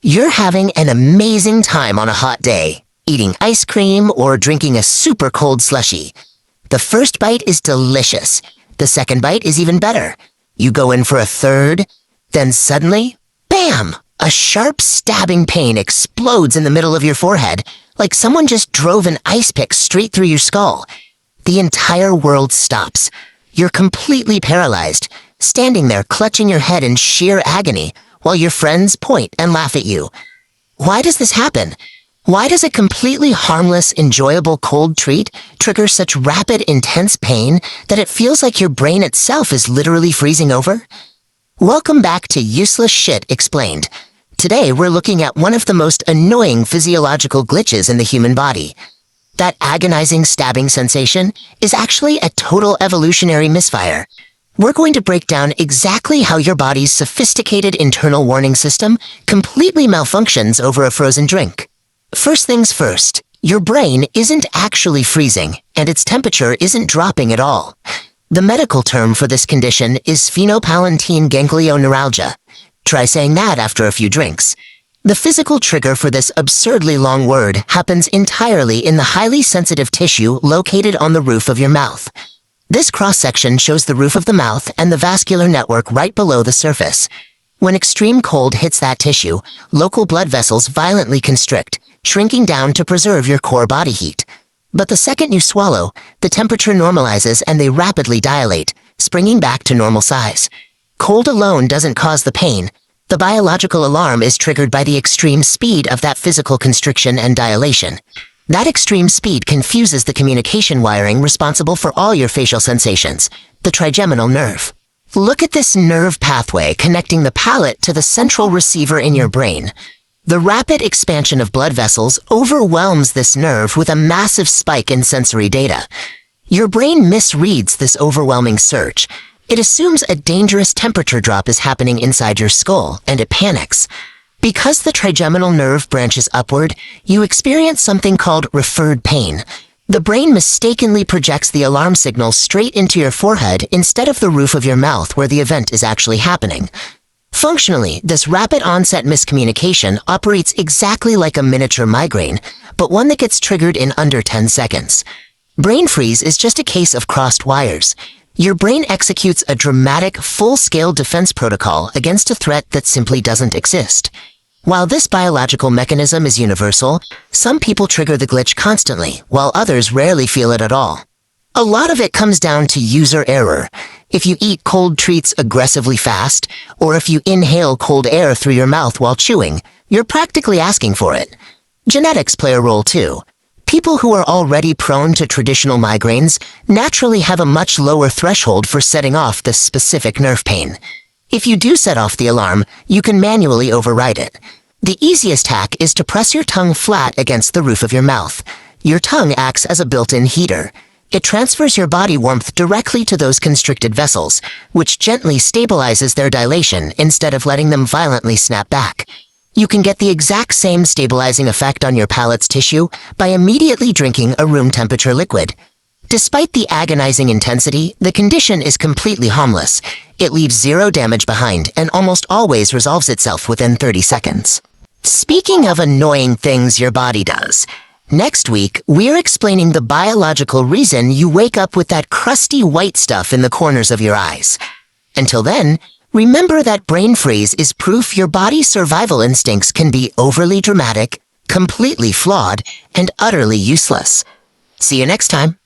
You're having an amazing time on a hot day, eating ice cream or drinking a super cold slushie. The first bite is delicious. The second bite is even better. You go in for a third, then suddenly, bam! A sharp stabbing pain explodes in the middle of your forehead, like someone just drove an ice pick straight through your skull. The entire world stops. You're completely paralyzed, standing there clutching your head in sheer agony, while your friends point and laugh at you. Why does this happen? Why does a completely harmless, enjoyable cold treat trigger such rapid, intense pain that it feels like your brain itself is literally freezing over? Welcome back to Useless Shit Explained. Today we're looking at one of the most annoying physiological glitches in the human body. That agonizing stabbing sensation is actually a total evolutionary misfire. We're going to break down exactly how your body's sophisticated internal warning system completely malfunctions over a frozen drink. First things first, your brain isn't actually freezing, and its temperature isn't dropping at all. The medical term for this condition is phenylpalatine ganglioneuralgia. Try saying that after a few drinks. The physical trigger for this absurdly long word happens entirely in the highly sensitive tissue located on the roof of your mouth. This cross-section shows the roof of the mouth and the vascular network right below the surface. When extreme cold hits that tissue, local blood vessels violently constrict, shrinking down to preserve your core body heat. But the second you swallow, the temperature normalizes and they rapidly dilate, springing back to normal size. Cold alone doesn't cause the pain. The biological alarm is triggered by the extreme speed of that physical constriction and dilation. That extreme speed confuses the communication wiring responsible for all your facial sensations, the trigeminal nerve. Look at this nerve pathway connecting the palate to the central receiver in your brain. The rapid expansion of blood vessels overwhelms this nerve with a massive spike in sensory data. Your brain misreads this overwhelming surge. It assumes a dangerous temperature drop is happening inside your skull, and it panics. Because the trigeminal nerve branches upward, you experience something called referred pain. The brain mistakenly projects the alarm signal straight into your forehead instead of the roof of your mouth where the event is actually happening. Functionally, this rapid onset miscommunication operates exactly like a miniature migraine, but one that gets triggered in under 10 seconds. Brain freeze is just a case of crossed wires. Your brain executes a dramatic, full-scale defense protocol against a threat that simply doesn't exist. While this biological mechanism is universal, some people trigger the glitch constantly, while others rarely feel it at all. A lot of it comes down to user error. If you eat cold treats aggressively fast, or if you inhale cold air through your mouth while chewing, you're practically asking for it. Genetics play a role too. People who are already prone to traditional migraines naturally have a much lower threshold for setting off this specific nerve pain. If you do set off the alarm, you can manually override it. The easiest hack is to press your tongue flat against the roof of your mouth. Your tongue acts as a built-in heater. It transfers your body warmth directly to those constricted vessels, which gently stabilizes their dilation instead of letting them violently snap back. You can get the exact same stabilizing effect on your palate's tissue by immediately drinking a room-temperature liquid. Despite the agonizing intensity, the condition is completely harmless. It leaves zero damage behind and almost always resolves itself within 30 seconds. Speaking of annoying things your body does, next week we're explaining the biological reason you wake up with that crusty white stuff in the corners of your eyes. Until then, remember that brain freeze is proof your body's survival instincts can be overly dramatic, completely flawed, and utterly useless. See you next time.